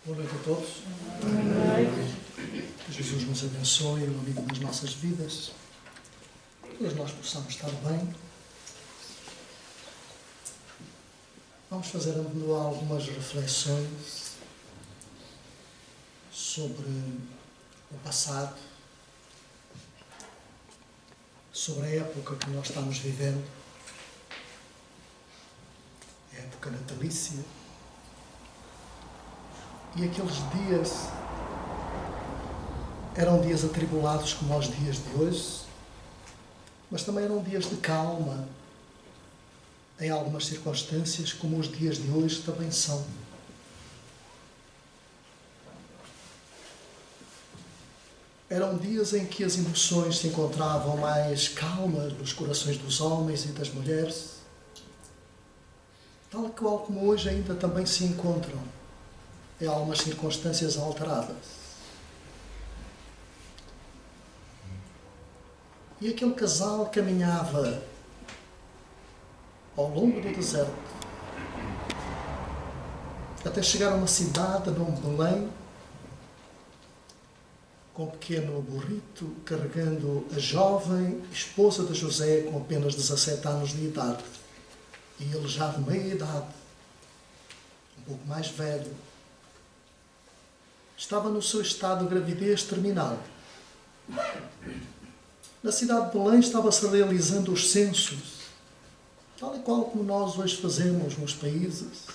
Boa noite a todos. Que Jesus nos abençoe no amigo das nossas vidas. Que todos nós possamos estar bem. Vamos fazer algumas reflexões sobre o passado, sobre a época que nós estamos vivendo, a época natalícia. E aqueles dias eram dias atribulados como os dias de hoje, mas também eram dias de calma, em algumas circunstâncias, como os dias de hoje também são. Eram dias em que as emoções se encontravam mais calmas nos corações dos homens e das mulheres, tal qual como hoje ainda também se encontram em algumas circunstâncias alteradas. E aquele casal caminhava ao longo do deserto até chegar a uma cidade, nome Belém, com um pequeno burrito, carregando a jovem esposa de José com apenas 17 anos de idade. E ele já de meia idade, um pouco mais velho, estava no seu estado de gravidez terminal. Na cidade de Belém estava-se realizando os censos, tal e qual como nós hoje fazemos nos países,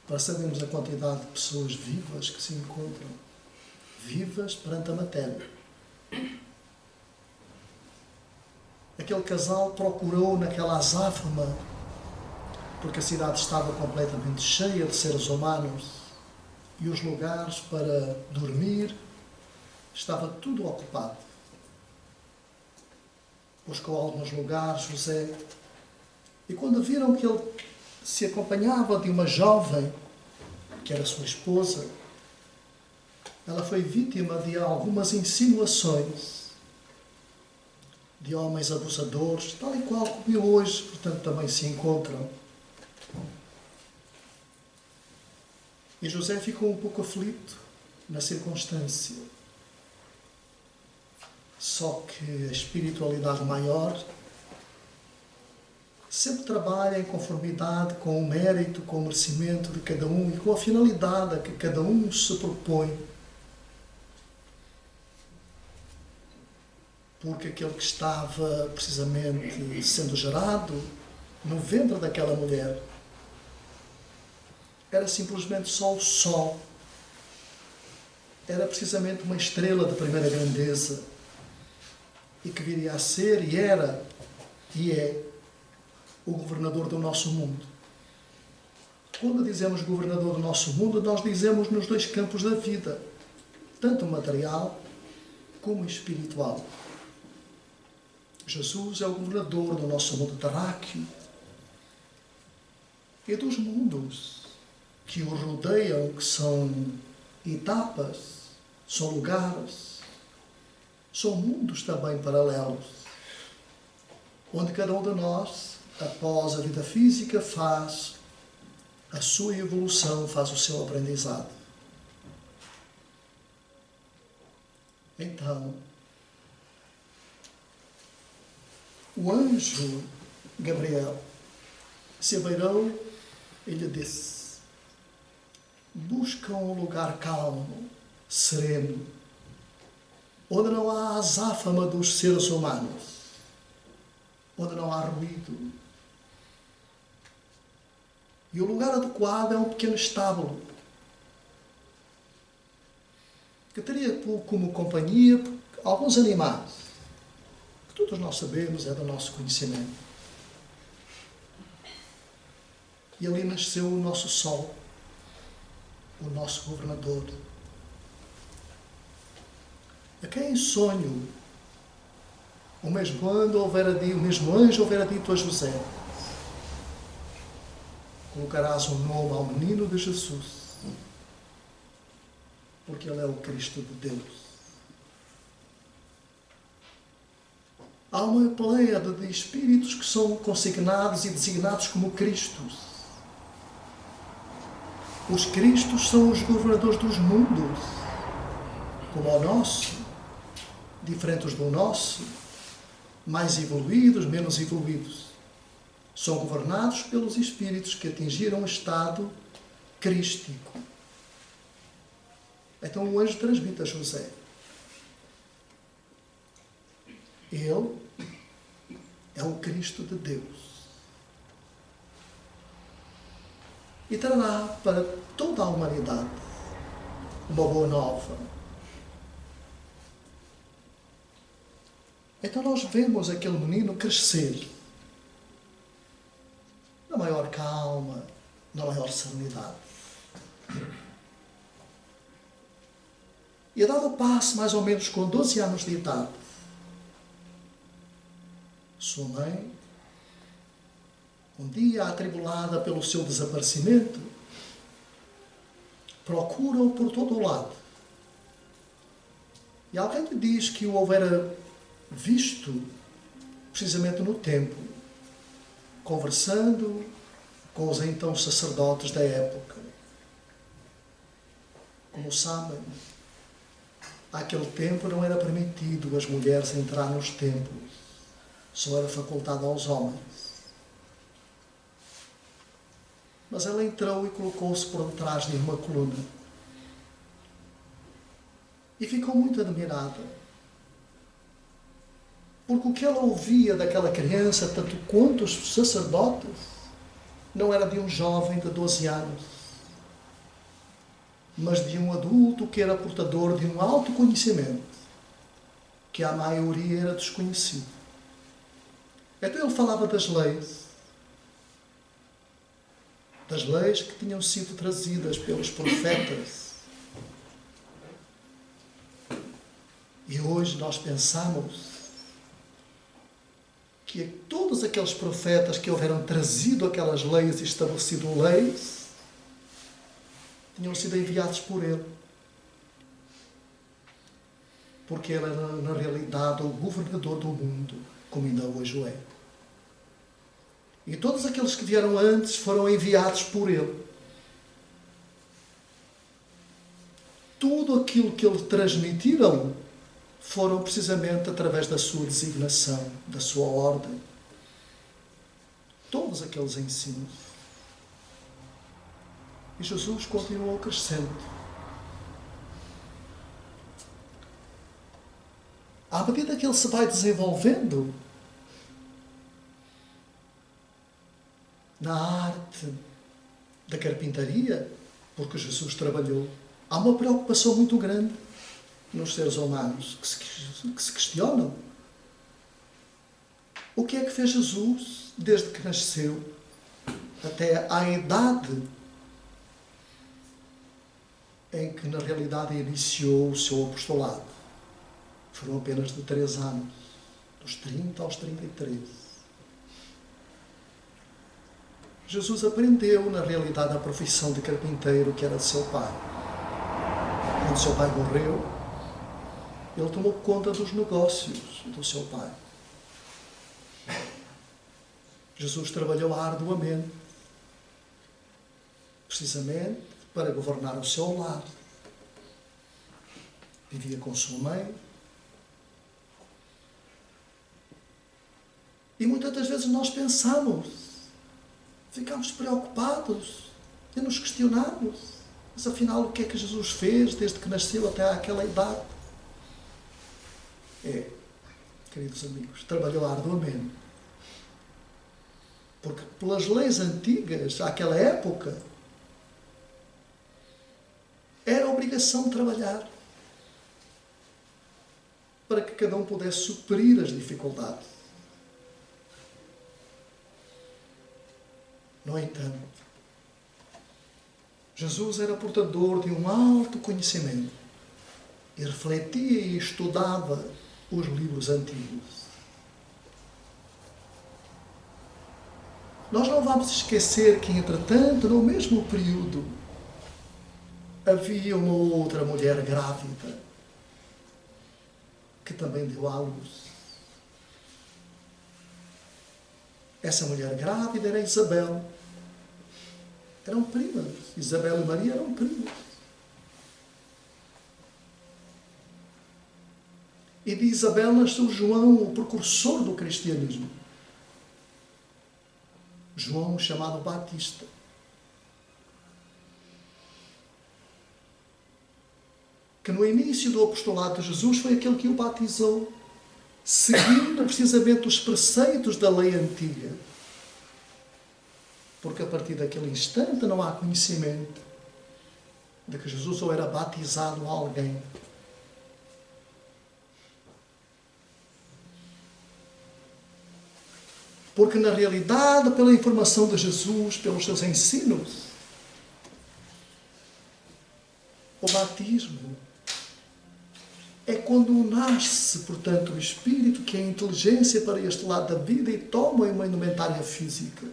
para sabermos a quantidade de pessoas vivas que se encontram, vivas perante a matéria. Aquele casal procurou naquela azáfama, porque a cidade estava completamente cheia de seres humanos, e os lugares para dormir, estava tudo ocupado. Buscou alguns lugares José, e quando viram que ele se acompanhava de uma jovem, que era sua esposa, ela foi vítima de algumas insinuações de homens abusadores, tal e qual como hoje, portanto, também se encontram. E José ficou um pouco aflito na circunstância. Só que a espiritualidade maior sempre trabalha em conformidade com o mérito, com o merecimento de cada um e com a finalidade a que cada um se propõe. Porque aquele que estava precisamente sendo gerado no ventre daquela mulher era simplesmente só o sol. Era precisamente uma estrela de primeira grandeza e que viria a ser e era e é o governador do nosso mundo. Quando dizemos governador do nosso mundo, nós dizemos nos dois campos da vida, tanto material como espiritual. Jesus é o governador do nosso mundo terráqueo e dos mundos que o rodeiam, que são etapas, são lugares, são mundos também paralelos, onde cada um de nós, após a vida física, faz a sua evolução, faz o seu aprendizado. Então, o anjo Gabriel se abeirou e lhe disse: buscam um lugar calmo, sereno, onde não há a azáfama dos seres humanos, onde não há ruído. E o lugar adequado é um pequeno estábulo, que teria como companhia alguns animais, que todos nós sabemos, é do nosso conhecimento. E ali nasceu o nosso sol, o nosso governador, a quem em sonho o mesmo anjo houvera dito a José: colocarás um nome ao menino de Jesus, porque ele é o Cristo de Deus. Há uma pleiade de espíritos que são consignados e designados como Cristos. Os Cristos são os governadores dos mundos, como o nosso, diferentes do nosso, mais evoluídos, menos evoluídos. São governados pelos espíritos que atingiram o estado crístico. Então o anjo transmite a José: ele é o Cristo de Deus. E trará para toda a humanidade uma boa nova. Então nós vemos aquele menino crescer na maior calma, na maior serenidade. E a dado passo, mais ou menos com 12 anos de idade, sua mãe, um dia atribulada pelo seu desaparecimento, procura-o por todo o lado. E alguém lhe diz que o houvera visto precisamente no templo, conversando com os então sacerdotes da época. Como sabem, àquele tempo não era permitido as mulheres entrar nos templos, só era facultado aos homens. Mas ela entrou e colocou-se por detrás de uma coluna. E ficou muito admirada. Porque o que ela ouvia daquela criança, tanto quanto os sacerdotes, não era de um jovem de 12 anos, mas de um adulto que era portador de um alto conhecimento, que a maioria era desconhecido. Então ele falava das leis que tinham sido trazidas pelos profetas. E hoje nós pensamos que todos aqueles profetas que houveram trazido aquelas leis e estabelecido leis, tinham sido enviados por ele. Porque ele era, na realidade, o governador do mundo, como ainda hoje o é. E todos aqueles que vieram antes foram enviados por ele. Tudo aquilo que ele transmitiram foram precisamente através da sua designação, da sua ordem. Todos aqueles ensinos. E Jesus continuou crescendo. À medida que ele se vai desenvolvendo na arte da carpintaria, porque Jesus trabalhou, há uma preocupação muito grande nos seres humanos que se questionam. O que é que fez Jesus desde que nasceu até à idade em que na realidade iniciou o seu apostolado? Foram apenas de 3 anos, dos 30 aos 33. Jesus aprendeu na realidade a profissão de carpinteiro que era de seu pai. Quando seu pai morreu, ele tomou conta dos negócios do seu pai. Jesus trabalhou arduamente, precisamente para governar o seu lar. Vivia com sua mãe. E muitas das vezes nós pensamos, ficamos preocupados e nos questionamos. Mas afinal, o que é que Jesus fez desde que nasceu até àquela idade? Queridos amigos, trabalhou arduamente. Porque pelas leis antigas, àquela época, era obrigação de trabalhar para que cada um pudesse suprir as dificuldades. No entanto, Jesus era portador de um alto conhecimento e refletia e estudava os livros antigos. Nós não vamos esquecer que, entretanto, no mesmo período, havia uma outra mulher grávida que também deu à luz. Essa mulher grávida era Isabel. Eram primas. Isabel e Maria eram primas. E de Isabel nasceu João, o precursor do cristianismo. João, chamado Batista. Que no início do apostolado de Jesus foi aquele que o batizou, seguindo precisamente os preceitos da lei antiga. Porque a partir daquele instante não há conhecimento de que Jesus ou era batizado a alguém. Porque na realidade, pela informação de Jesus, pelos seus ensinos, o batismo é quando nasce, portanto, o Espírito, que é a inteligência para este lado da vida e toma uma indumentária física.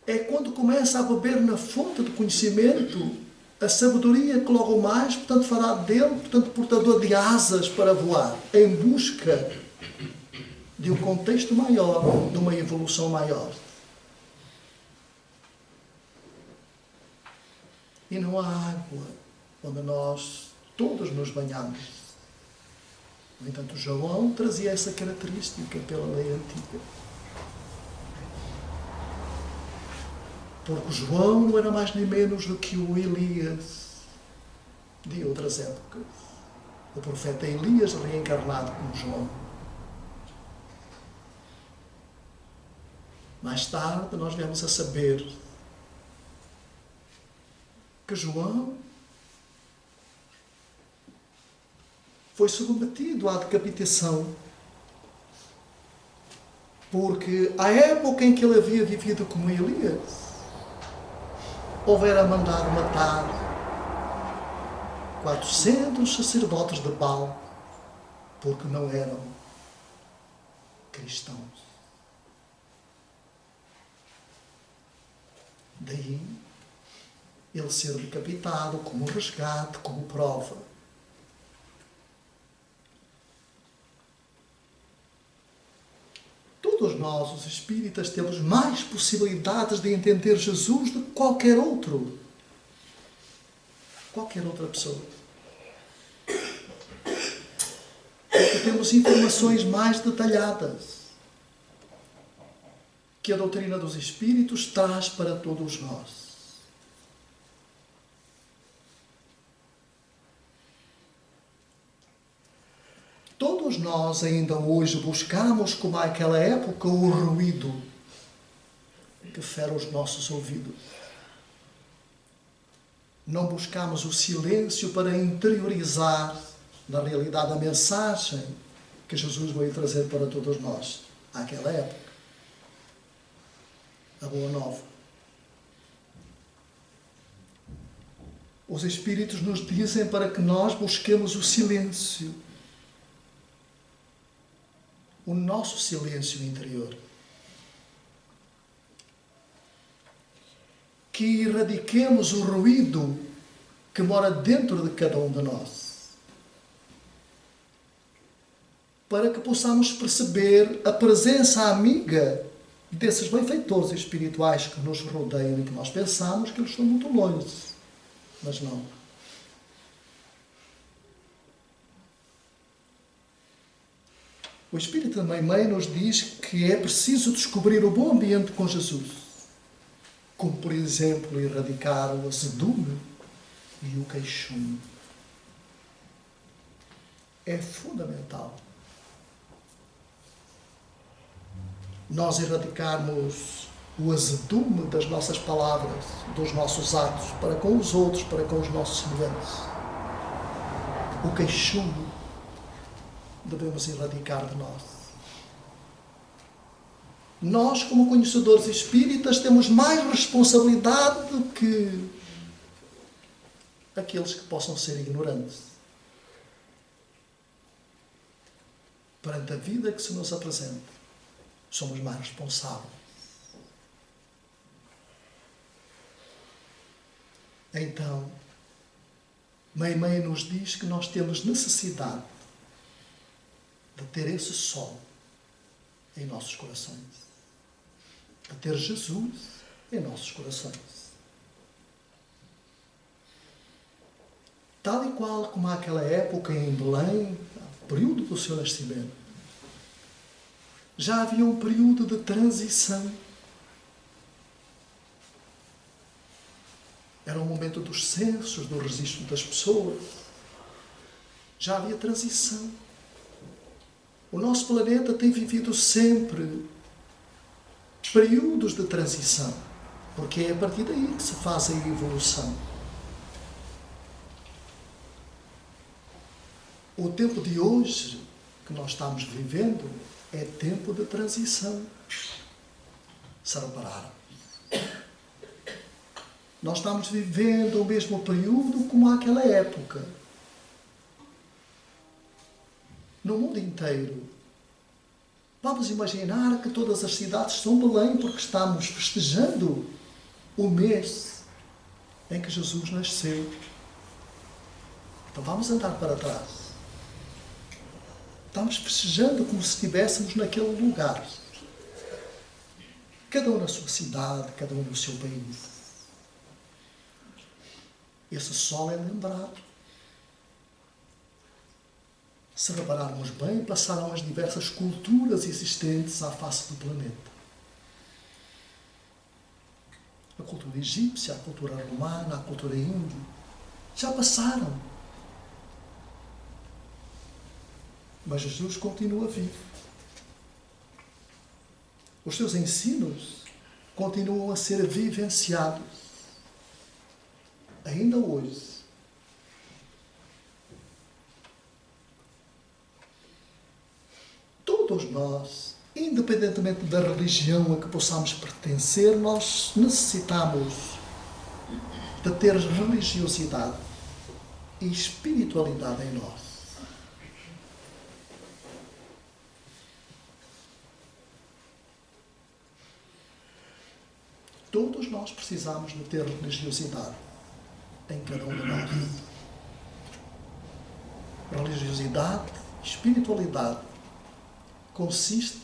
É quando começa a beber na fonte do conhecimento a sabedoria que logo mais, portanto, fará dele, portanto, portador de asas para voar, em busca de um contexto maior, de uma evolução maior. E não há água onde nós todos nos banhamos. No entanto, João trazia essa característica pela lei antiga. Porque João não era mais nem menos do que o Elias de outras épocas. O profeta Elias reencarnado como João. Mais tarde nós viemos a saber que João foi submetido à decapitação, porque à época em que ele havia vivido como Elias, houvera mandado matar 400 sacerdotes de Baal, porque não eram cristãos. Daí ele ser decapitado como resgate, como prova. Todos nós, os espíritas, temos mais possibilidades de entender Jesus do que qualquer outro. Qualquer outra pessoa. Porque temos informações mais detalhadas que a doutrina dos espíritos traz para todos nós. Todos nós ainda hoje buscamos, como naquela época, o ruído que fere os nossos ouvidos. Não buscamos o silêncio para interiorizar, na realidade, a mensagem que Jesus veio trazer para todos nós, naquela época. A Boa Nova. Os Espíritos nos dizem para que nós busquemos o silêncio. O nosso silêncio interior. Que erradiquemos o ruído que mora dentro de cada um de nós. Para que possamos perceber a presença amiga desses benfeitores espirituais que nos rodeiam e que nós pensamos que eles estão muito longe. Mas não. O Espírito da Mãe nos diz que é preciso descobrir o bom ambiente com Jesus. Como, por exemplo, erradicar o azedume e o queixume. É fundamental. Nós erradicarmos o azedume das nossas palavras, dos nossos atos, para com os outros, para com os nossos semelhantes. O queixume devemos erradicar de nós. Nós, como conhecedores espíritas, temos mais responsabilidade do que aqueles que possam ser ignorantes. Perante a vida que se nos apresenta, somos mais responsáveis. Então, Mãe nos diz que nós temos necessidade de ter esse sol em nossos corações. de ter Jesus em nossos corações. Tal e qual como àquela época em Belém, no período do seu nascimento, já havia um período de transição. Era o momento dos censos, do registro das pessoas. Já havia transição. O nosso planeta tem vivido sempre períodos de transição, porque é a partir daí que se faz a evolução. O tempo de hoje que nós estamos vivendo é tempo de transição. Se repararam? Nós estamos vivendo o mesmo período como àquela época. No mundo inteiro. Vamos imaginar que todas as cidades são Belém porque estamos festejando o mês em que Jesus nasceu. Então vamos andar para trás. Estamos festejando como se estivéssemos naquele lugar. Cada um na sua cidade, cada um no seu país. Esse sol é lembrado. Se repararmos bem, passaram as diversas culturas existentes à face do planeta. A cultura egípcia, a cultura romana, a cultura índia, já passaram. Mas Jesus continua vivo. Os seus ensinos continuam a ser vivenciados. Ainda hoje. Todos nós, independentemente da religião a que possamos pertencer, nós necessitamos de ter religiosidade e espiritualidade em nós. Todos nós precisamos de ter religiosidade em cada um de nós. Religiosidade, espiritualidade, consiste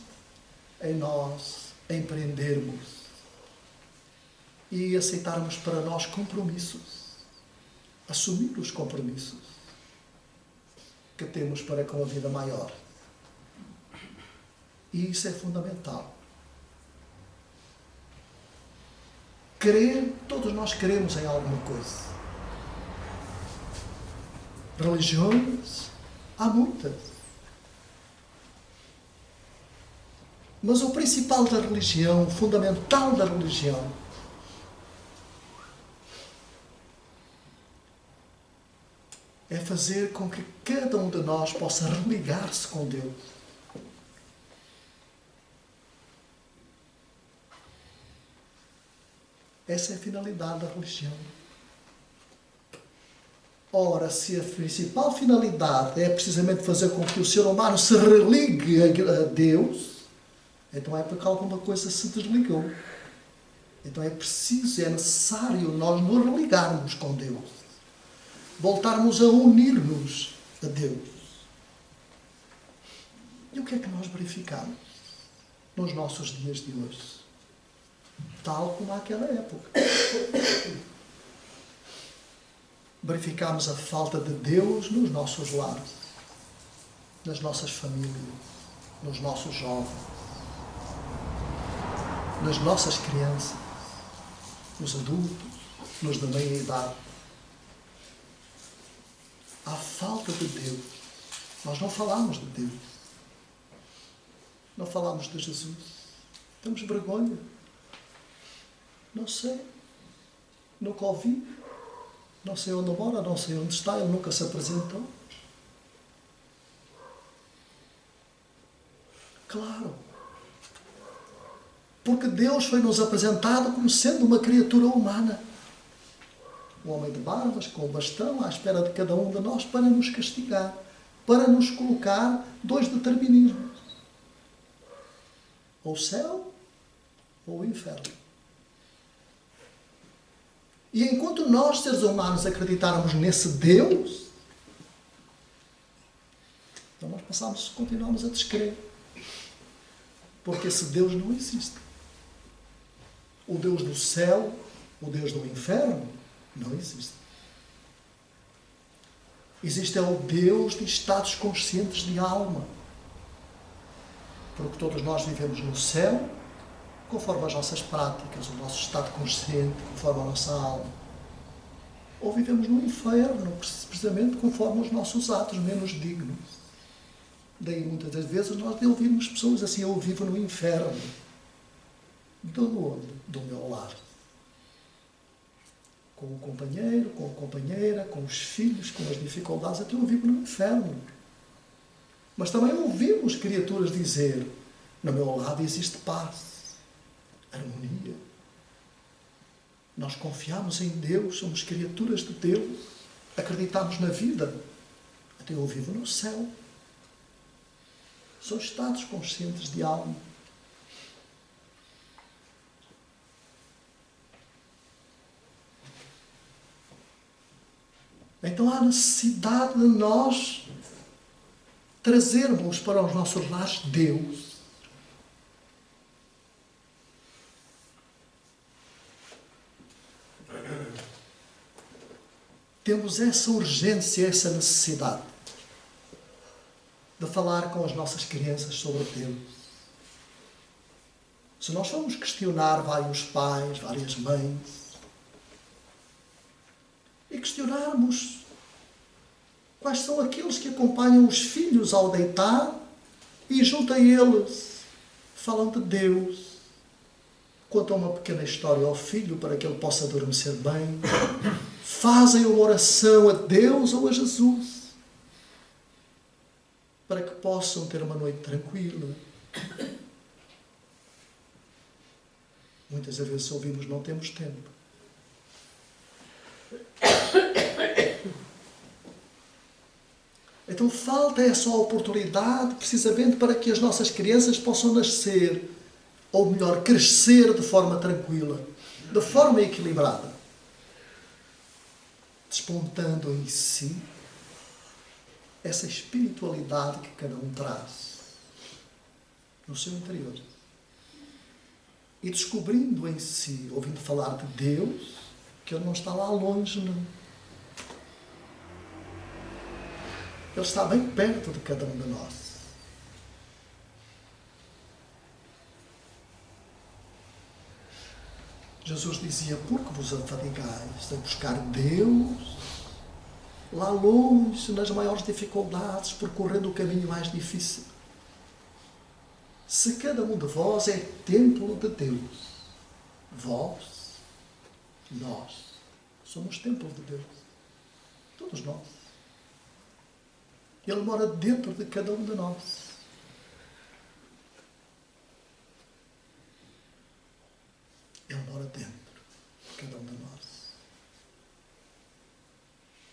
em nós empreendermos e aceitarmos para nós compromissos, assumir os compromissos que temos para com a vida maior. E isso é fundamental. Crer, todos nós queremos em alguma coisa. Religiões, há muitas. Mas o principal da religião, o fundamental da religião, é fazer com que cada um de nós possa religar-se com Deus. Essa é a finalidade da religião. Ora, se a principal finalidade é precisamente fazer com que o ser humano se religue a Deus, então é porque alguma coisa se desligou. Então é preciso, é necessário nós nos religarmos com Deus. Voltarmos a unir-nos a Deus. E o que é que nós verificamos nos nossos dias de hoje? Tal como naquela época. Verificamos a falta de Deus nos nossos lares, nas nossas famílias, nos nossos jovens, nas nossas crianças, nos adultos, nos da meia idade. Há falta de Deus. Nós não falamos de Deus. Não falamos de Jesus. Temos vergonha. Não sei. Nunca ouvi. Não sei onde mora, não sei onde está. Ele nunca se apresentou. Claro. Porque Deus foi-nos apresentado como sendo uma criatura humana. Um homem de barbas, com o bastão, à espera de cada um de nós, para nos castigar. Para nos colocar dois determinismos. Ou o céu, ou o inferno. E enquanto nós, seres humanos, acreditarmos nesse Deus, então nós continuamos a descrer. Porque esse Deus não existe. o Deus do céu, o Deus do inferno? Não existe. Existe é o Deus de estados conscientes de alma. Porque todos nós vivemos no céu, conforme as nossas práticas, o nosso estado consciente, conforme a nossa alma. Ou vivemos no inferno, precisamente conforme os nossos atos menos dignos. Daí muitas das vezes nós ouvimos pessoas assim: eu vivo no inferno. De onde? Do meu lar. Com o companheiro, com a companheira, com os filhos, com as dificuldades, até eu vivo no inferno. Mas também ouvimos criaturas dizer: no meu lado existe paz, harmonia. Nós confiamos em Deus, somos criaturas de Deus, acreditamos na vida. Até eu vivo no céu. São estados conscientes de alma. Então há necessidade de nós trazermos para os nossos lares Deus. Temos essa urgência, essa necessidade de falar com as nossas crianças sobre Deus. Se nós formos questionar vários pais, várias mães, e questionarmos quais são aqueles que acompanham os filhos ao deitar e junto a eles falam de Deus, contam uma pequena história ao filho para que ele possa adormecer bem, fazem uma oração a Deus ou a Jesus para que possam ter uma noite tranquila. Muitas vezes ouvimos: não temos tempo. Então falta essa oportunidade precisamente para que as nossas crianças possam nascer, ou melhor, crescer de forma tranquila, de forma equilibrada, despontando em si essa espiritualidade que cada um traz no seu interior. E descobrindo em si, ouvindo falar de Deus, que Ele não está lá longe, não. Ele está bem perto de cada um de nós. Jesus dizia: por que vos afadigais a buscar Deus lá longe, nas maiores dificuldades, percorrendo o caminho mais difícil? Se cada um de vós é templo de Deus, vós, nós, somos templo de Deus. Todos nós. Ele mora dentro de cada um de nós. Ele mora dentro de cada um de nós.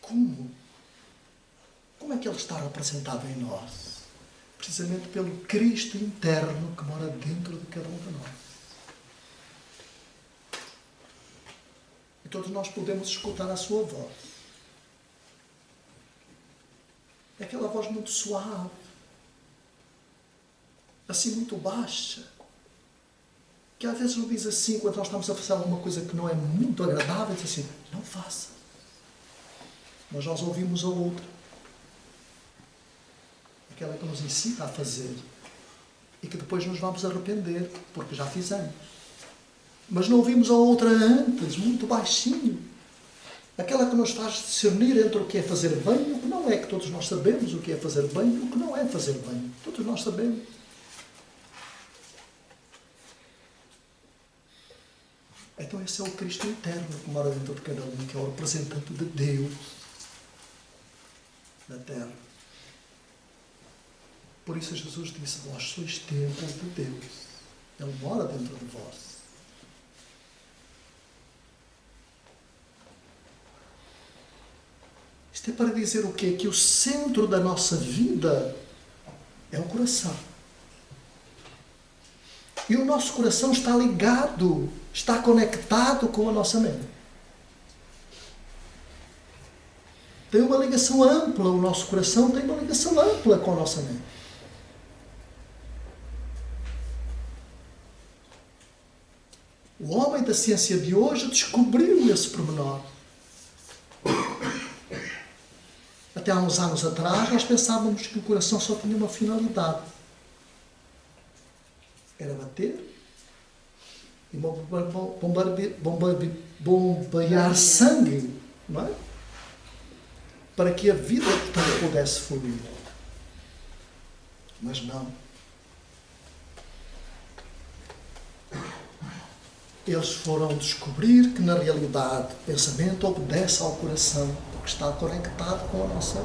Como? Como é que Ele está representado em nós? Precisamente pelo Cristo interno que mora dentro de cada um de nós. E todos nós podemos escutar a sua voz. É aquela voz muito suave, assim muito baixa, que às vezes nos diz assim, quando nós estamos a fazer alguma coisa que não é muito agradável, diz assim: não faça. Mas nós ouvimos a outra, aquela que nos ensina a fazer, e que depois nos vamos arrepender, porque já fizemos. Mas não ouvimos a outra antes, muito baixinho, aquela que nos faz discernir entre o que é fazer bem e o que não é, que todos nós sabemos o que é fazer bem e o que não é fazer bem. Todos nós sabemos. Então esse é o Cristo interno que mora dentro de cada um, que é o representante de Deus na terra. Por isso Jesus disse: vós sois templo de Deus. Ele mora dentro de vós. Isto é para dizer o quê? Que o centro da nossa vida é o coração. E o nosso coração está ligado, está conectado com a nossa mente. Tem uma ligação ampla, o nosso coração tem uma ligação ampla com a nossa mente. O O homem da ciência de hoje descobriu esse pormenor. Até há uns anos atrás, nós pensávamos que o coração só tinha uma finalidade. Era bater e bombear sangue, não é? Para que a vida, portanto, pudesse fluir. Mas não. Eles foram descobrir que, na realidade, o pensamento obedece ao coração, porque está conectado com a nossa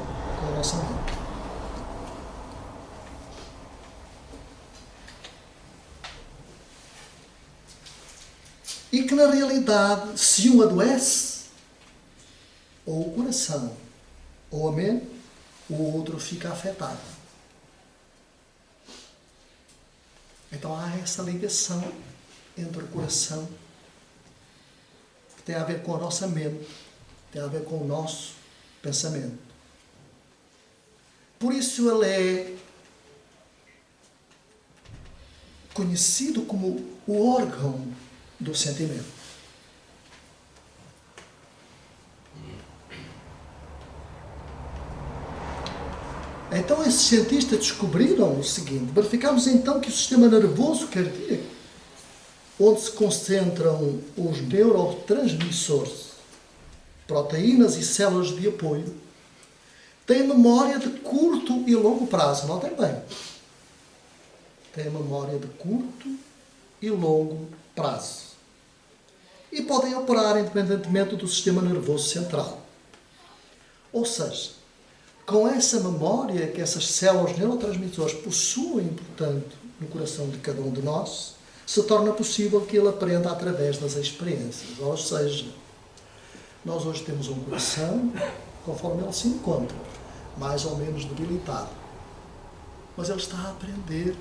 mente. E que, na realidade, se um adoece, ou o coração, ou a mente, o outro fica afetado. Então há essa ligação entre o coração, que tem a ver com a nossa mente, tem a ver com o nosso pensamento. Por isso ele é conhecido como o órgão do sentimento. Então esses cientistas descobriram o seguinte: verificamos então que o sistema nervoso cardíaco, onde se concentram os neurotransmissores, proteínas e células de apoio, tem memória de curto e longo prazo. Notem bem. Tem memória de curto e longo prazo. E podem operar independentemente do sistema nervoso central. Ou seja, com essa memória que essas células neurotransmissores possuem, portanto, no coração de cada um de nós, se torna possível que ele aprenda através das experiências. Ou seja, nós hoje temos um coração, conforme ele se encontra, mais ou menos debilitado. Mas ele está a aprender.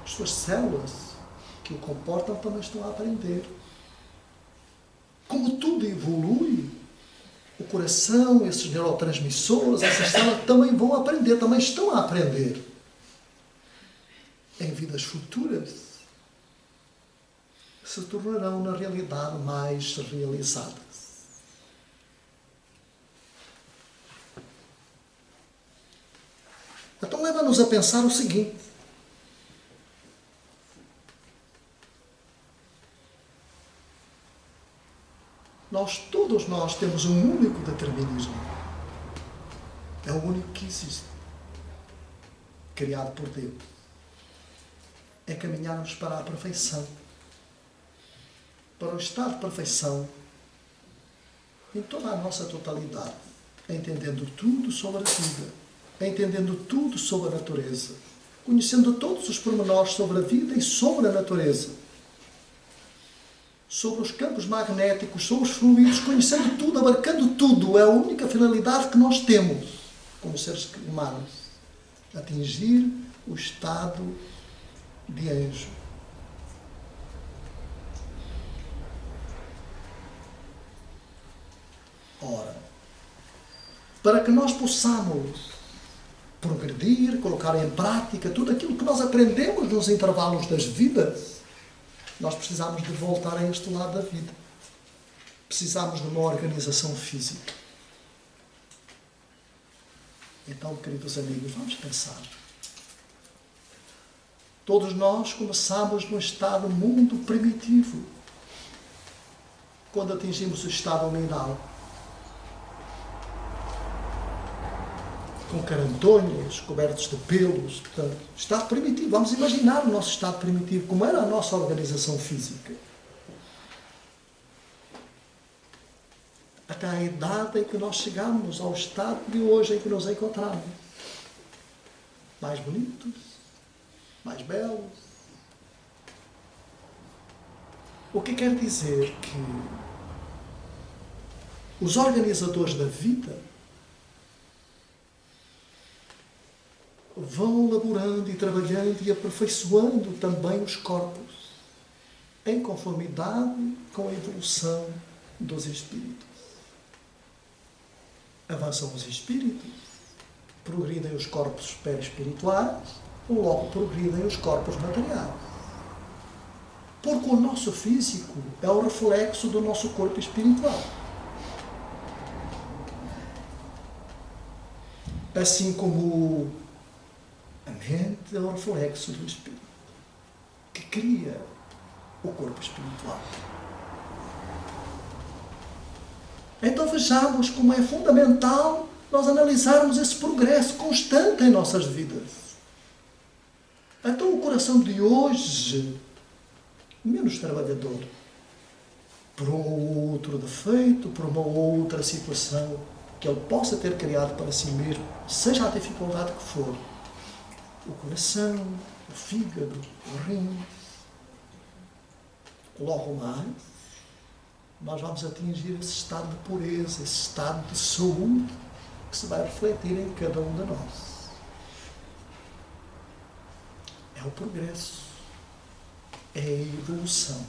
As suas células que o comportam também estão a aprender. Como tudo evolui, o coração, esses neurotransmissores, essas células também vão aprender, também estão a aprender. Em vidas futuras, se tornarão, na realidade, mais realizadas. Então leva-nos a pensar o seguinte: todos nós temos um único determinismo. É o único que existe. Criado por Deus. É caminharmos para a perfeição. Para o estado de perfeição em toda a nossa totalidade. Entendendo tudo sobre a vida. Entendendo tudo sobre a natureza. Conhecendo todos os pormenores sobre a vida e sobre a natureza. Sobre os campos magnéticos, sobre os fluidos, conhecendo tudo, abarcando tudo. É a única finalidade que nós temos, como seres humanos. Atingir o estado de anjo. Ora, para que nós possamos progredir, colocar em prática tudo aquilo que nós aprendemos nos intervalos das vidas, nós precisamos de voltar a este lado da vida. Precisamos de uma organização física. Então, queridos amigos, vamos pensar. Todos nós começamos no estado mundo primitivo. Quando atingimos o estado mineral. Com carantonhos, cobertos de pelos, portanto, estado primitivo. Vamos imaginar o nosso estado primitivo, como era a nossa organização física. Até a idade em que nós chegamos ao estado de hoje em que nos encontramos. Mais bonitos, mais belos. O que quer dizer que os organizadores da vida vão elaborando e trabalhando e aperfeiçoando também os corpos, em conformidade com a evolução dos espíritos. Avançam os espíritos, progridem os corpos perispirituais, ou logo progridem os corpos materiais. Porque o nosso físico é o reflexo do nosso corpo espiritual. Assim como a mente é o reflexo do espírito, que cria o corpo espiritual. Então vejamos como é fundamental nós analisarmos esse progresso constante em nossas vidas. Então o coração de hoje, menos trabalhador, por um ou outro defeito, por uma outra situação que ele possa ter criado para si mesmo, seja a dificuldade que for, o coração, o fígado, o rim, logo mais, nós vamos atingir esse estado de pureza, esse estado de saúde que se vai refletir em cada um de nós. É o progresso, é a evolução.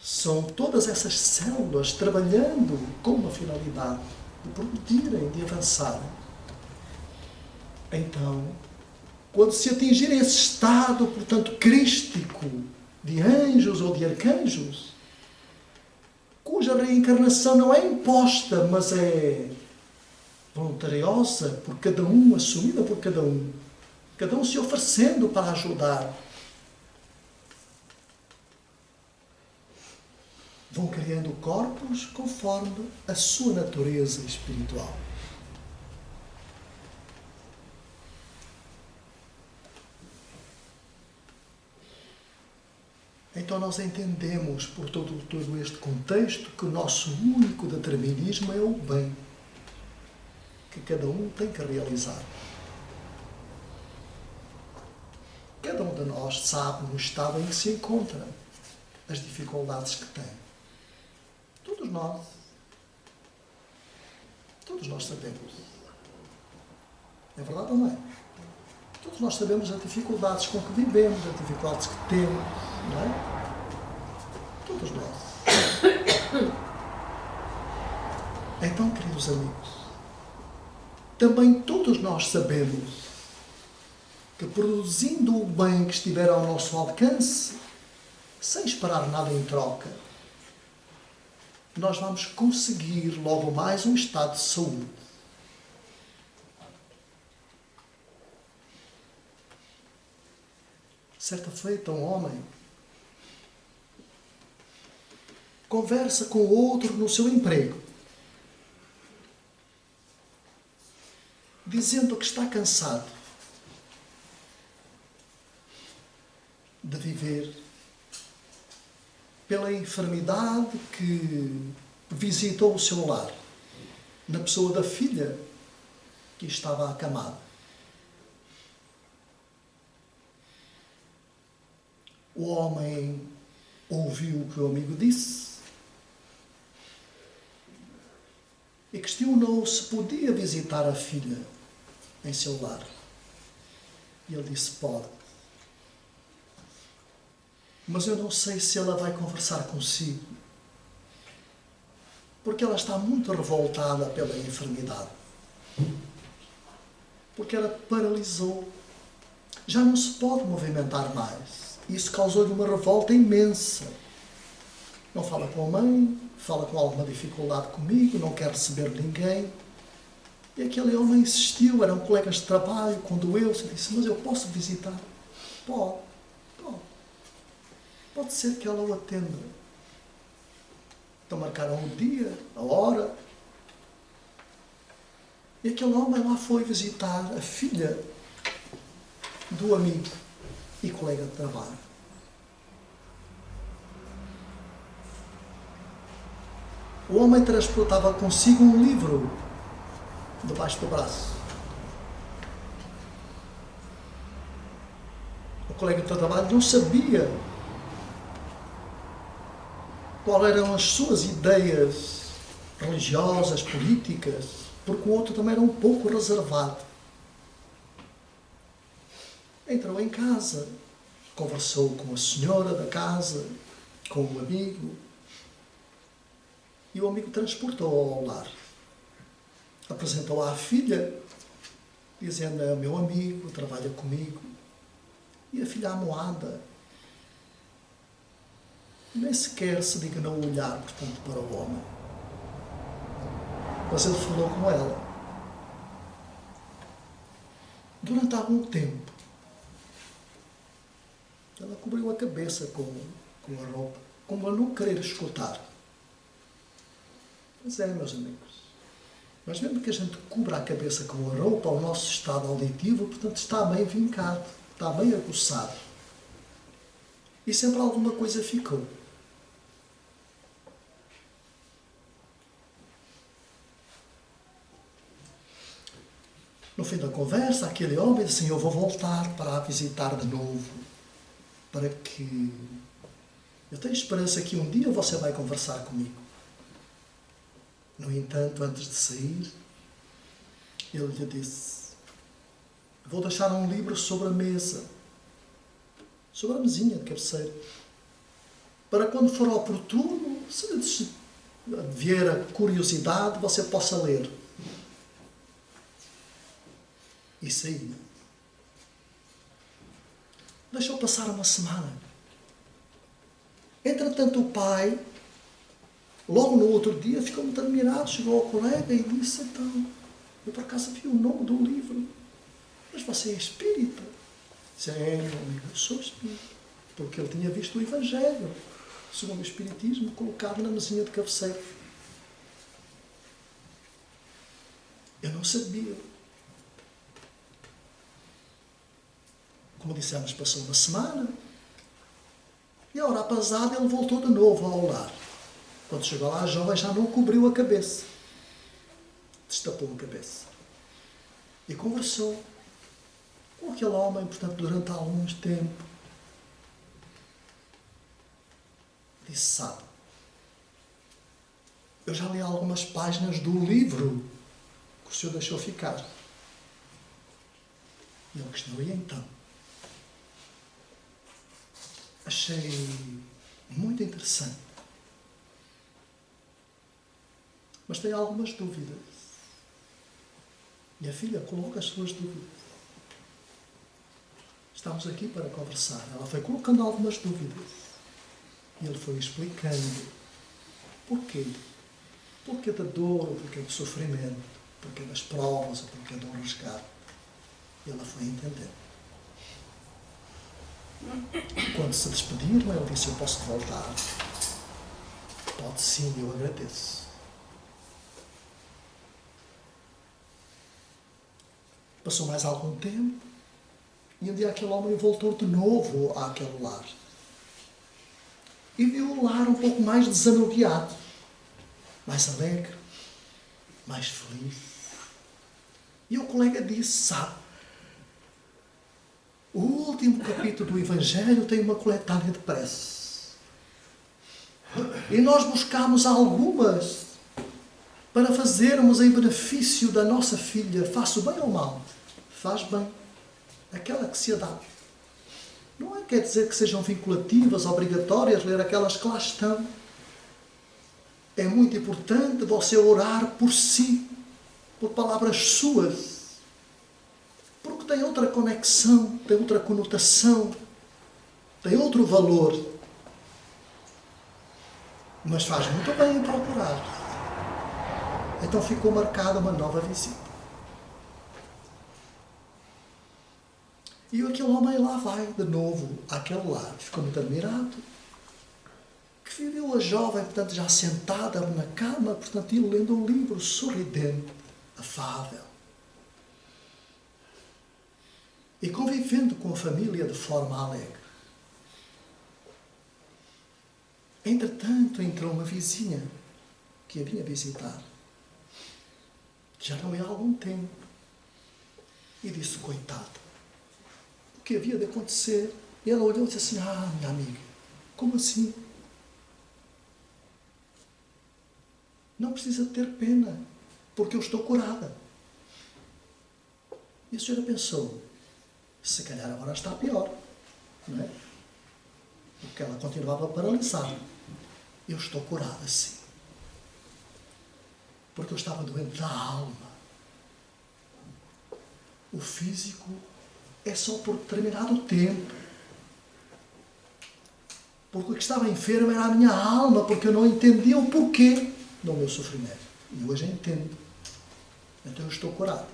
São todas essas células trabalhando com uma finalidade de progredirem, de avançarem. Então, quando se atingir esse estado, portanto, crístico, de anjos ou de arcanjos, cuja reencarnação não é imposta, mas é voluntariosa por cada um, assumida por cada um se oferecendo para ajudar, vão criando corpos conforme a sua natureza espiritual. Então nós entendemos, por todo este contexto, que o nosso único determinismo é o bem, que cada um tem que realizar. Cada um de nós sabe no estado em que se encontra, as dificuldades que tem. Todos nós sabemos. É verdade ou não é? Todos nós sabemos as dificuldades com que vivemos, as dificuldades que temos, não é? Todos nós. Então, queridos amigos, também todos nós sabemos que produzindo o bem que estiver ao nosso alcance, sem esperar nada em troca, nós vamos conseguir logo mais um estado de saúde. Certa feita, um homem conversa com outro no seu emprego, dizendo que está cansado de viver pela enfermidade que visitou o seu lar, na pessoa da filha que estava acamada. O homem ouviu o que o amigo disse e questionou se podia visitar a filha em seu lar. E ele disse: pode. Mas eu não sei se ela vai conversar consigo, porque ela está muito revoltada pela enfermidade. Porque ela paralisou. Já não se pode movimentar mais. Isso causou-lhe uma revolta imensa. Não fala com a mãe, fala com alguma dificuldade comigo, não quer receber ninguém. E aquele homem insistiu, eram colegas de trabalho, condoeu-se e disse: mas eu posso visitar? Pode. Pode ser que ela o atenda. Então marcaram o dia, a hora. E aquele homem lá foi visitar a filha do amigo e colega de trabalho. O homem transportava consigo um livro debaixo do braço. O colega de trabalho não sabia quais eram as suas ideias religiosas, políticas, porque o outro também era um pouco reservado. Entrou em casa, conversou com a senhora da casa, com o amigo, e o amigo transportou-o ao lar. Apresentou à filha, dizendo: é meu amigo, trabalha comigo. E a filha amoada nem sequer se dignou a olhar, portanto, para o homem. Mas ele falou com ela. Durante algum tempo, ela cobriu a cabeça com a roupa, como a não querer escutar. Mas meus amigos, mas mesmo que a gente cubra a cabeça com a roupa, o nosso estado auditivo, portanto, está bem vincado, está bem aguçado. E sempre alguma coisa ficou. No fim da conversa, aquele homem disse assim, eu vou voltar para a visitar de novo, para que eu tenho esperança que um dia você vai conversar comigo. No entanto, antes de sair, ele lhe disse, vou deixar um livro sobre a mesa, sobre a mesinha de cabeceira, para quando for oportuno, se vier a curiosidade, você possa ler. E saiu. Deixou passar uma semana. Entretanto, o pai, logo no outro dia, ficou muito admirado, chegou ao colega e disse, então, eu por acaso vi o nome do livro, mas você é espírita? Disse, meu amigo, eu sou espírita. Porque ele tinha visto o Evangelho, segundo o Espiritismo, colocado na mesinha de cabeceira. Eu não sabia. Como dissemos, passou uma semana e a hora apazada ele voltou de novo ao lar. Quando chegou lá, a jovem já não cobriu a cabeça. Destapou a cabeça. E conversou com aquele homem, portanto, durante algum tempo. Disse, sabe, eu já li algumas páginas do livro que o senhor deixou ficar. E ele questionou, e então? Achei muito interessante. Mas tenho algumas dúvidas. Minha filha, coloca as suas dúvidas. Estamos aqui para conversar. Ela foi colocando algumas dúvidas. E ele foi explicando. Porquê? Porquê da dor, porquê do sofrimento, porquê das provas, porquê do resgate. E ela foi entendendo. Quando se despediram, ele disse, eu posso voltar? Pode sim, eu agradeço. Passou mais algum tempo e um dia aquele homem voltou de novo àquele lar. E viu o lar um pouco mais desanuviado, mais alegre, mais feliz. E o colega disse, sabe, o último capítulo do Evangelho tem uma coletânea de preces. E nós buscámos algumas para fazermos em benefício da nossa filha. Faço bem ou mal? Faz bem. Aquela que se adapta. Não é quer dizer que sejam vinculativas, obrigatórias, ler aquelas que lá estão. É muito importante você orar por si, por palavras suas. Porque tem outra conexão, tem outra conotação, tem outro valor. Mas faz muito bem em procurar. Então ficou marcada uma nova visita. E aquele homem lá vai de novo àquele lar. Ficou muito admirado. Que viu a jovem, portanto, já sentada na cama, portanto, e lendo um livro sorridente, afável. E convivendo com a família de forma alegre. Entretanto, entrou uma vizinha que a vinha visitar. Já não ia há algum tempo. E disse, coitado, o que havia de acontecer? E ela olhou e disse assim, minha amiga, como assim? Não precisa ter pena, porque eu estou curada. E a senhora pensou, se calhar agora está pior, não é? Porque ela continuava paralisada. Eu estou curada, sim. Porque eu estava doente da alma. O físico é só por determinado tempo. Porque o que estava enfermo era a minha alma, porque eu não entendia o porquê do meu sofrimento. E hoje eu entendo. Então eu estou curado.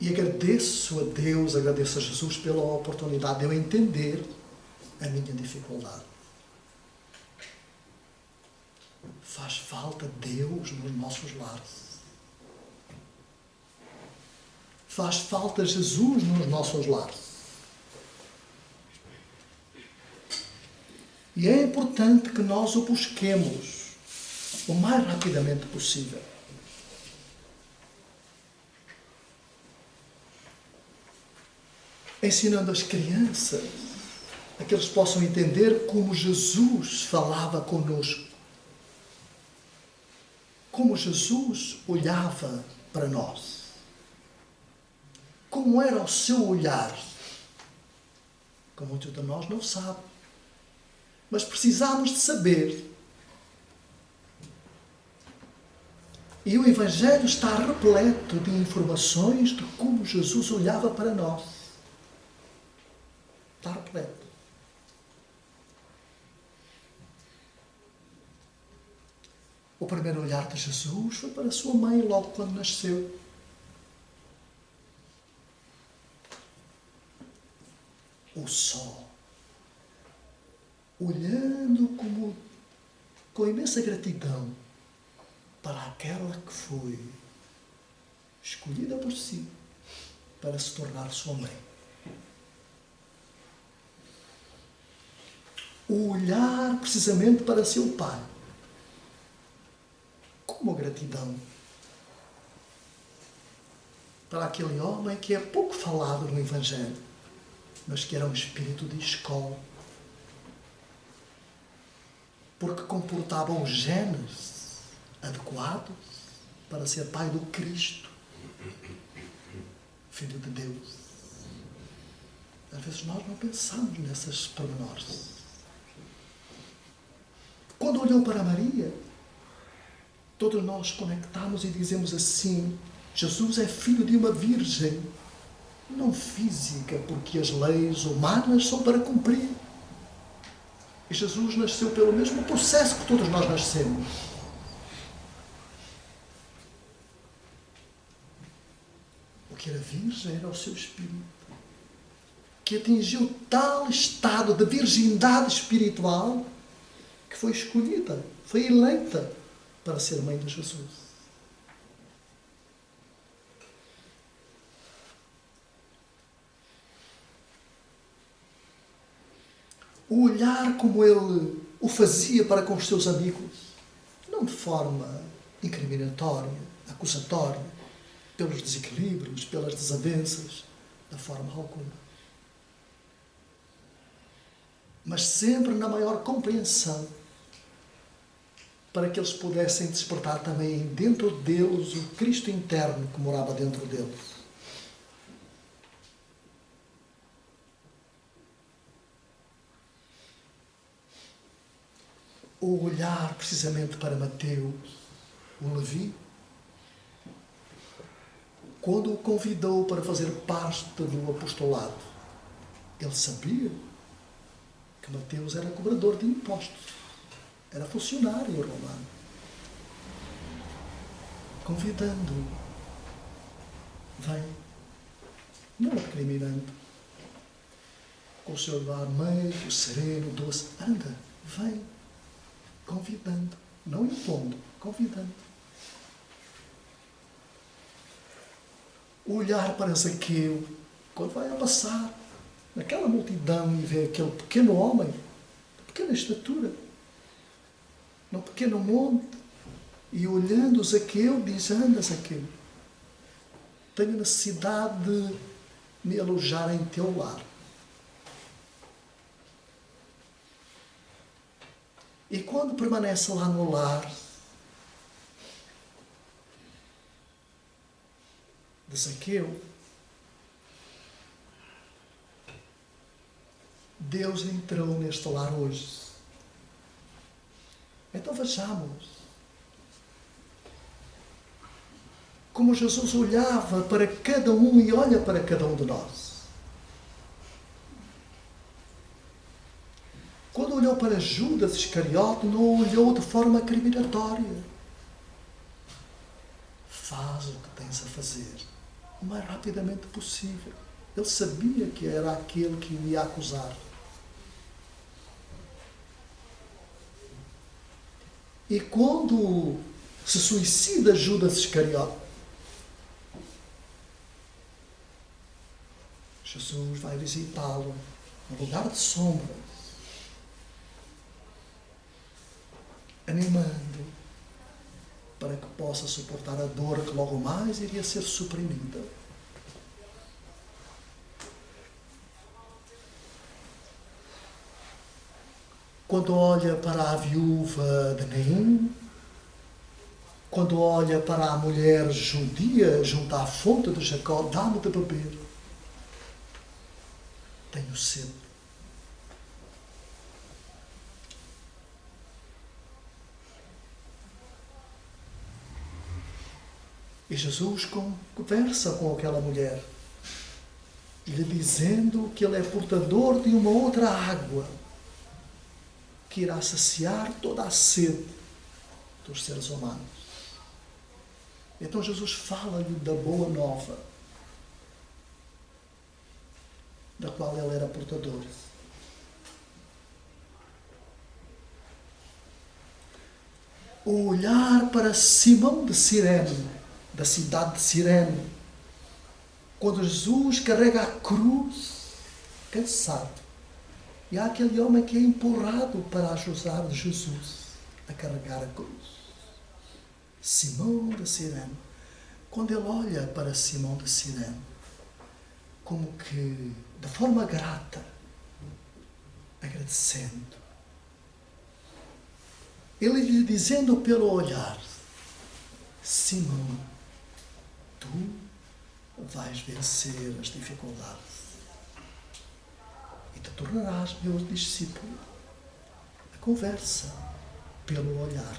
E agradeço a Deus, agradeço a Jesus pela oportunidade de eu entender a minha dificuldade. Faz falta Deus nos nossos lares. Faz falta Jesus nos nossos lares. E é importante que nós o busquemos o mais rapidamente possível. Ensinando as crianças a que eles possam entender como Jesus falava conosco. Como Jesus olhava para nós. Como era o seu olhar. Que muitos de nós não sabem. Mas precisamos de saber. E o Evangelho está repleto de informações de como Jesus olhava para nós. Está repleto. O primeiro olhar de Jesus foi para a sua mãe logo quando nasceu. O sol. Olhando com imensa gratidão para aquela que foi escolhida por si para se tornar sua mãe. O olhar precisamente para seu pai. Como gratidão para aquele homem que é pouco falado no Evangelho, mas que era um espírito de escola. Porque comportava os genes adequados para ser pai do Cristo, Filho de Deus. Às vezes nós não pensamos nessas pormenores. Quando olhou para Maria, todos nós conectamos e dizemos assim: Jesus é filho de uma virgem, não física, porque as leis humanas são para cumprir. E Jesus nasceu pelo mesmo processo que todos nós nascemos. O que era virgem era o seu espírito, que atingiu tal estado de virgindade espiritual que foi escolhida, foi eleita para ser mãe de Jesus. O olhar como ele o fazia para com os seus amigos, não de forma incriminatória, acusatória, pelos desequilíbrios, pelas desavenças, de forma alguma. Mas sempre na maior compreensão, para que eles pudessem despertar também dentro deles o Cristo interno que morava dentro deles. O olhar precisamente para Mateus, o Levi, quando o convidou para fazer parte do apostolado, ele sabia que Mateus era cobrador de impostos. Era funcionário romano. Convidando-o. Vem. Não recriminando. Com o seu olhar meio, sereno, doce. Anda, vem. Convidando. Não impondo, convidando. O olhar para Zaqueu, quando vai a passar naquela multidão e vê aquele pequeno homem, de pequena estatura, num pequeno monte, e olhando Zaqueu, diz: anda, Zaqueu, tenho necessidade de me alojar em teu lar. E quando permanece lá no lar de Zaqueu, Deus entrou neste lar hoje. Então vejamos como Jesus olhava para cada um e olha para cada um de nós. olhou para Judas Iscariote, não olhou de forma criminatória. Faz o que tens a fazer o mais rapidamente possível. Ele sabia que era aquele que o ia acusar. E quando se suicida Judas Iscariote, Jesus vai visitá-lo no lugar de sombra, animando para que possa suportar a dor que logo mais iria ser suprimida. Quando olha para a viúva de Naim, quando olha para a mulher judia junto à fonte de Jacó, dá-me de beber. Tenho sede. E Jesus conversa com aquela mulher, lhe dizendo que ele é portador de uma outra água que irá saciar toda a sede dos seres humanos. Então Jesus fala-lhe da boa nova, da qual ele era portador. O olhar para Simão de Cirene, da cidade de Cirene, quando Jesus carrega a cruz, cansado, e há aquele homem que é empurrado para ajudar Jesus a carregar a cruz. Simão de Cirene. Quando ele olha para Simão de Cirene, como que, de forma grata, agradecendo, ele lhe dizendo pelo olhar: Simão, tu vais vencer as dificuldades e te tornarás meu discípulo. A conversa pelo olhar.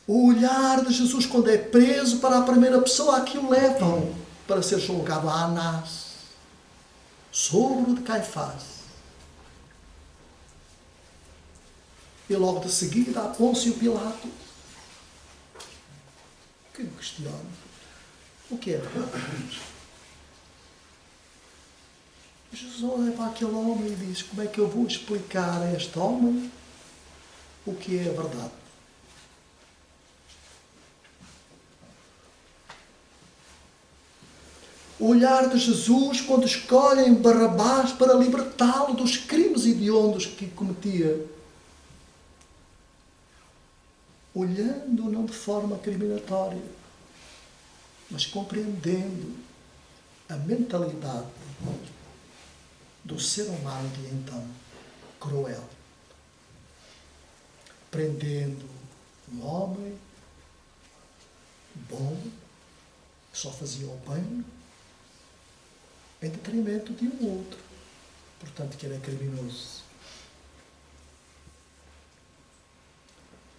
O olhar de Jesus, quando é preso para a primeira pessoa a que o levam para ser julgado, a Anás, sogro de Caifás. E logo de seguida a Pôncio Pilato, que o questiona: o que é verdade? Jesus olha para aquele homem e diz: como é que eu vou explicar a este homem o que é a verdade? O olhar de Jesus quando escolhem Barrabás para libertá-lo dos crimes hediondos que cometia. Olhando não de forma criminatória, mas compreendendo a mentalidade do ser humano de então, cruel. Prendendo um homem bom, que só fazia o bem, em detrimento de um outro, portanto que era criminoso.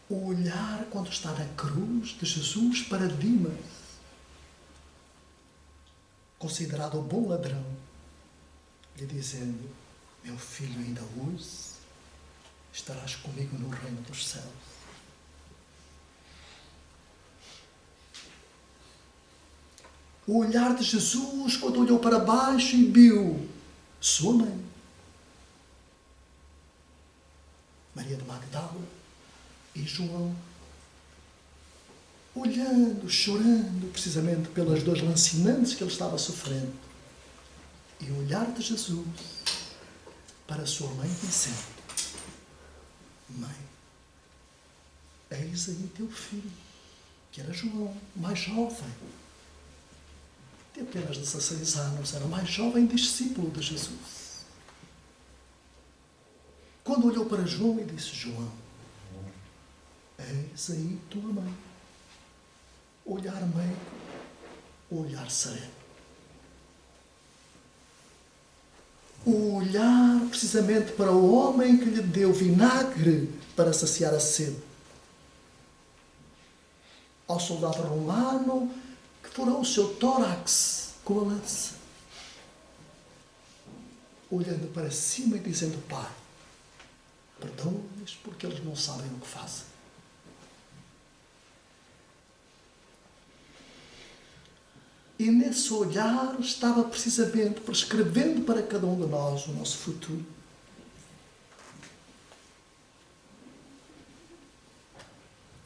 O olhar quando está na cruz de Jesus para Dimas, considerado o bom ladrão, lhe dizendo: meu filho, ainda hoje estarás comigo no reino dos céus. O olhar de Jesus quando olhou para baixo e viu sua mãe, Maria de Magdala e João, olhando, chorando, precisamente pelas dores lancinantes que ele estava sofrendo. E o olhar de Jesus para sua mãe dizendo: mãe, eis aí teu filho, que era João, mais jovem, de apenas 16 anos, era o mais jovem discípulo de Jesus. Quando olhou para João e disse: João, eis aí tua mãe. Olhar meigo, olhar sereno. O olhar precisamente para o homem que lhe deu vinagre para saciar a sede. Ao soldado romano que furou o seu tórax com a lança. olhando para cima e dizendo: Pai, perdoa-lhes porque eles não sabem o que fazem. E nesse olhar estava precisamente prescrevendo para cada um de nós o nosso futuro.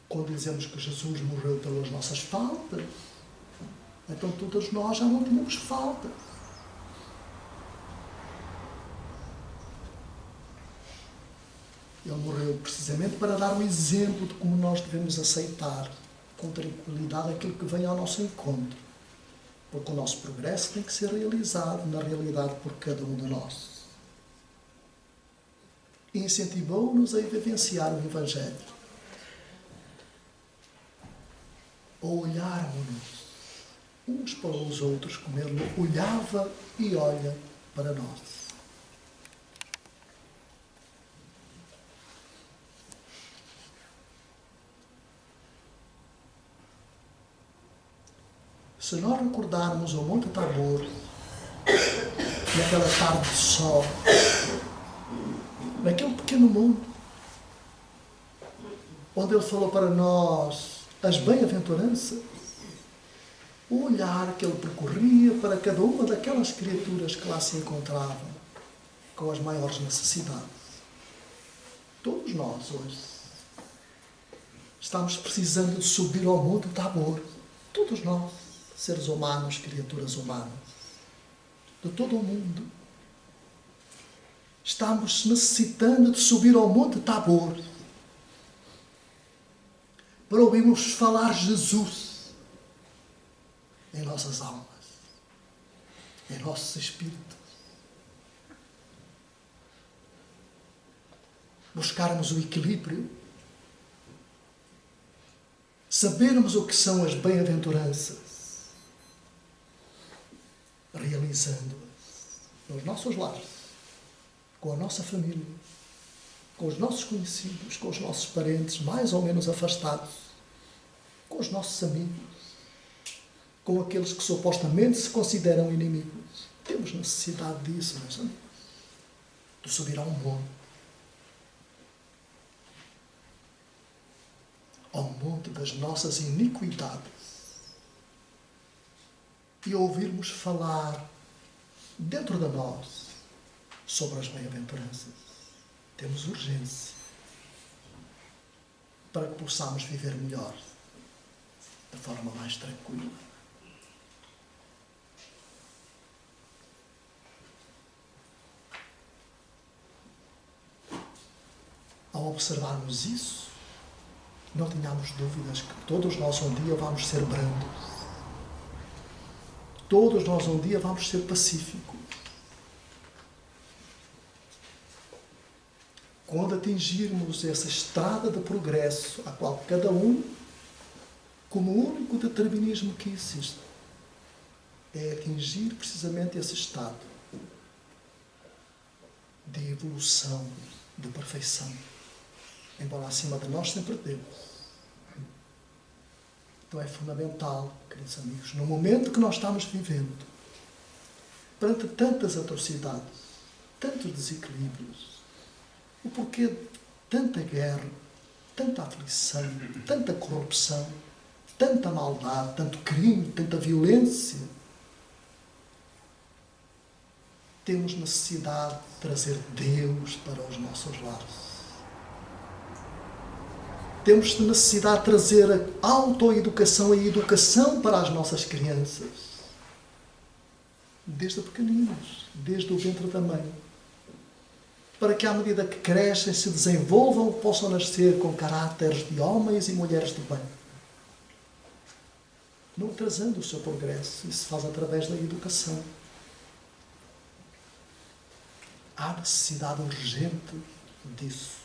Quando dizemos que Jesus morreu pelas nossas faltas, então todos nós já não tínhamos falta. Ele morreu precisamente para dar um exemplo de como nós devemos aceitar com tranquilidade aquilo que vem ao nosso encontro. Porque o nosso progresso tem que ser realizado, na realidade, por cada um de nós. E incentivou-nos a vivenciar o Evangelho. A olharmos uns para os outros, como Ele olhava e olha para nós. Se nós recordarmos o Monte Tabor, naquela tarde de sol, naquele pequeno mundo, onde Ele falou para nós as bem-aventuranças, o olhar que Ele percorria para cada uma daquelas criaturas que lá se encontravam, com as maiores necessidades. Todos nós, hoje, estamos precisando de subir ao Monte Tabor. Todos nós, seres humanos, criaturas humanas, de todo o mundo. Estamos necessitando de subir ao Monte Tabor para ouvirmos falar Jesus em nossas almas, em nossos espíritos. Buscarmos o equilíbrio, sabermos o que são as bem-aventuranças, realizando-as nos nossos lares, com a nossa família, com os nossos conhecidos, com os nossos parentes mais ou menos afastados, com os nossos amigos, com aqueles que supostamente se consideram inimigos. Temos necessidade disso, meus amigos, de subir a um monte das nossas iniquidades, e ouvirmos falar dentro de nós sobre as bem-aventuranças. Temos urgência para que possamos viver melhor, de forma mais tranquila. Ao observarmos isso, não tenhamos dúvidas que todos nós um dia vamos ser brandos. Todos nós um dia vamos ser pacíficos. Quando atingirmos essa estrada de progresso, a qual cada um, como único determinismo que existe, é atingir precisamente esse estado de evolução, de perfeição. Embora acima de nós sempre Deus. Então é fundamental, queridos amigos, no momento que nós estamos vivendo, perante tantas atrocidades, tantos desequilíbrios, o porquê de tanta guerra, tanta aflição, tanta corrupção, tanta maldade, tanto crime, tanta violência, temos necessidade de trazer Deus para os nossos lares. Temos necessidade de trazer a autoeducação e a educação para as nossas crianças. Desde pequeninos, desde o ventre da mãe. Para que à medida que crescem, se desenvolvam, possam nascer com caráteres de homens e mulheres de bem. Não atrasando o seu progresso. Isso se faz através da educação. Há necessidade urgente disso.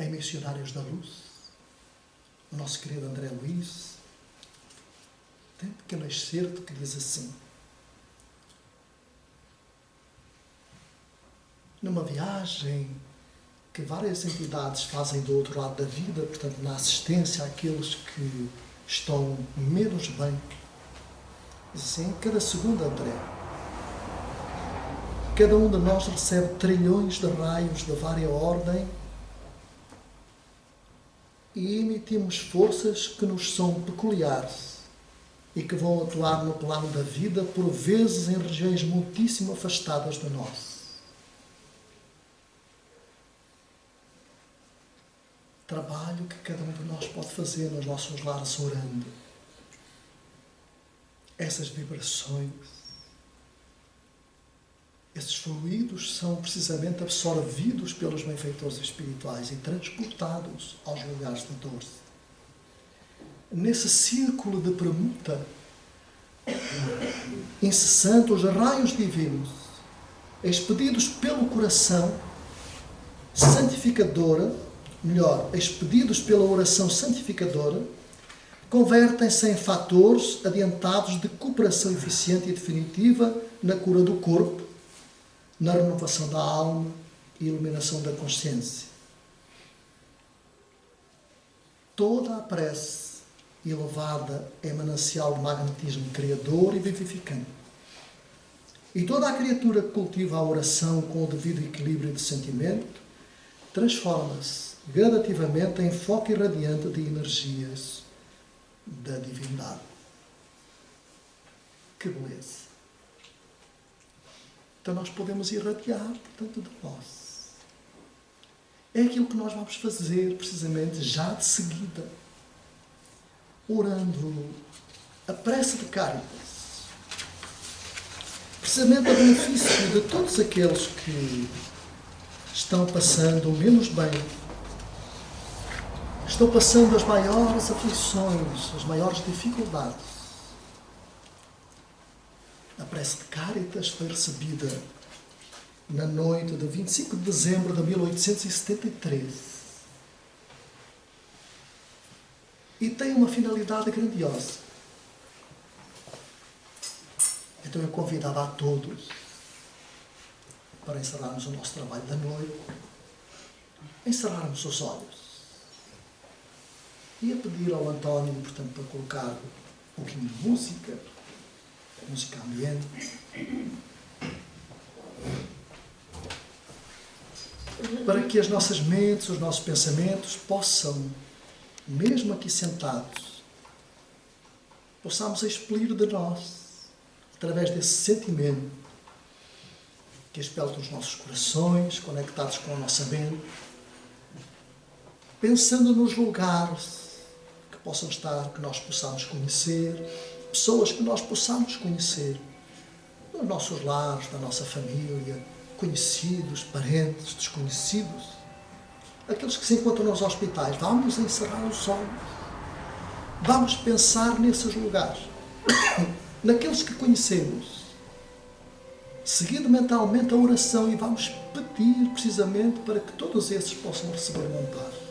Em Missionários da Luz, o nosso querido André Luiz tem um pequeno excerto que diz assim: numa viagem que várias entidades fazem do outro lado da vida, portanto, na assistência àqueles que estão menos bem. Diz assim, cada segundo, André, cada um de nós recebe trilhões de raios de vária ordem e emitimos forças que nos são peculiares e que vão atuar no plano da vida, por vezes em regiões muitíssimo afastadas do nosso. Trabalho que cada um de nós pode fazer nos nossos lares orando. Essas vibrações, esses fluidos são precisamente absorvidos pelos benfeitores espirituais e transportados aos lugares de dor. Nesse círculo de permuta incessante, os raios divinos, expedidos pelo coração santificadora, expedidos pela oração santificadora, convertem-se em fatores adiantados de cooperação eficiente e definitiva na cura do corpo, na renovação da alma e iluminação da consciência. Toda a prece elevada é manancial de magnetismo criador e vivificante. E toda a criatura que cultiva a oração com o devido equilíbrio de sentimento transforma-se gradativamente em foco irradiante de energias da divindade. Que beleza! Então nós podemos irradiar, portanto, de nós. É aquilo que nós vamos fazer, precisamente, já de seguida. Orando a prece de Cáritas. Precisamente a benefício de todos aqueles que estão passando menos bem, estão passando as maiores aflições, as maiores dificuldades. A prece de Cáritas foi recebida na noite de 25 de dezembro de 1873 e tem uma finalidade grandiosa. Então eu convidava a todos, para encerrarmos o nosso trabalho da noite, encerrarmos os olhos e a pedir ao António, portanto, para colocar um pouquinho de música ambiente, para que as nossas mentes, os nossos pensamentos possam, mesmo aqui sentados, possamos expelir de nós, através desse sentimento que expele dos nossos corações, conectados com a nossa mente, pensando nos lugares que possam estar, que nós possamos conhecer, pessoas que nós possamos conhecer, nos nossos lares, na nossa família, conhecidos, parentes, desconhecidos, aqueles que se encontram nos hospitais. Vamos encerrar os olhos, vamos pensar nesses lugares, naqueles que conhecemos, seguindo mentalmente a oração, e vamos pedir precisamente para que todos esses possam receber um amparo.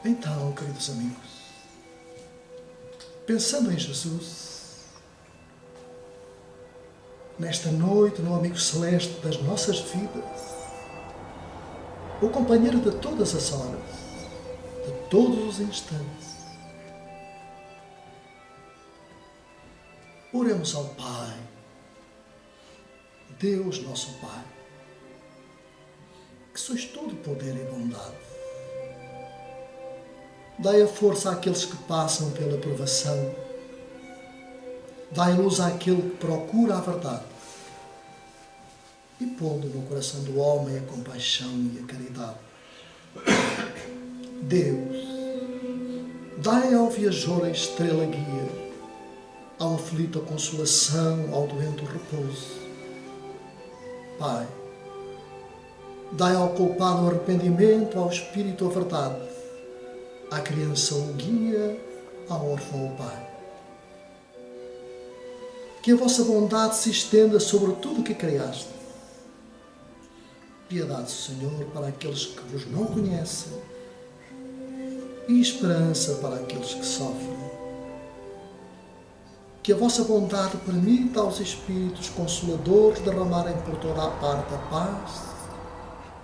Então, queridos amigos, pensando em Jesus, nesta noite, no amigo celeste das nossas vidas, o companheiro de todas as horas, de todos os instantes, oremos ao Pai, Deus nosso Pai, que sois todo poder e bondade. Dai a força àqueles que passam pela provação. Dai luz àquele que procura a verdade. E pondo no coração do homem a compaixão e a caridade. Deus, dai ao viajor a estrela guia, ao aflito a consolação, ao doente o repouso. Pai, dai ao culpado o arrependimento, ao espírito a verdade, à criança o guia, ao órfão o pai. Que a vossa bondade se estenda sobre tudo o que criaste. Piedade, Senhor, para aqueles que vos não conhecem e esperança para aqueles que sofrem. que a vossa bondade permita aos Espíritos Consoladores derramarem por toda a parte a paz,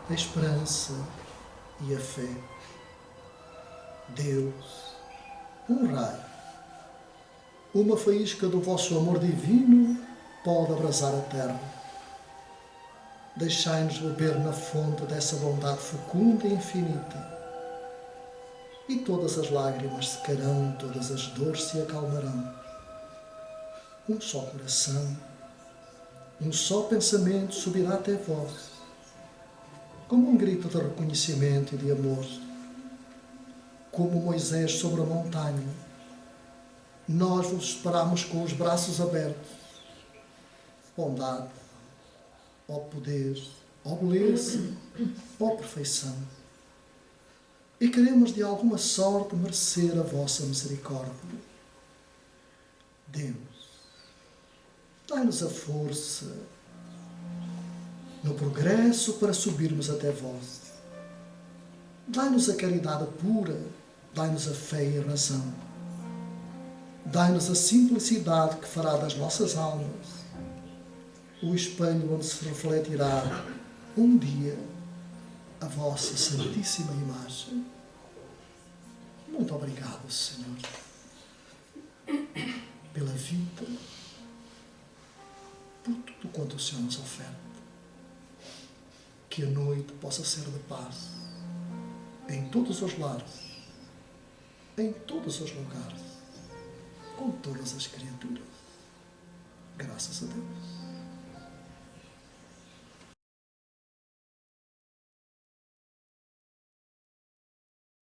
a esperança e a fé. Deus, um raio, uma faísca do vosso amor divino pode abrasar a terra. Deixai-nos beber na fonte dessa bondade fecunda e infinita, e todas as lágrimas secarão, todas as dores se acalmarão. Um só coração, um só pensamento subirá até vós, como um grito de reconhecimento e de amor. Como Moisés sobre a montanha, nós vos esperamos com os braços abertos. Bondade, ó poder, ó beleza, ó perfeição. E queremos de alguma sorte merecer a vossa misericórdia. Deus, dai-nos a força no progresso para subirmos até vós. Dai-nos a caridade pura, dai-nos a fé e a razão. Dai-nos a simplicidade que fará das nossas almas o espelho onde se refletirá um dia a vossa santíssima imagem. Muito obrigado, Senhor, pela vida, por tudo quanto o Senhor nos oferta. Que a noite possa ser de paz em todos os lares, em todos os lugares, com todas as criaturas. Graças a Deus.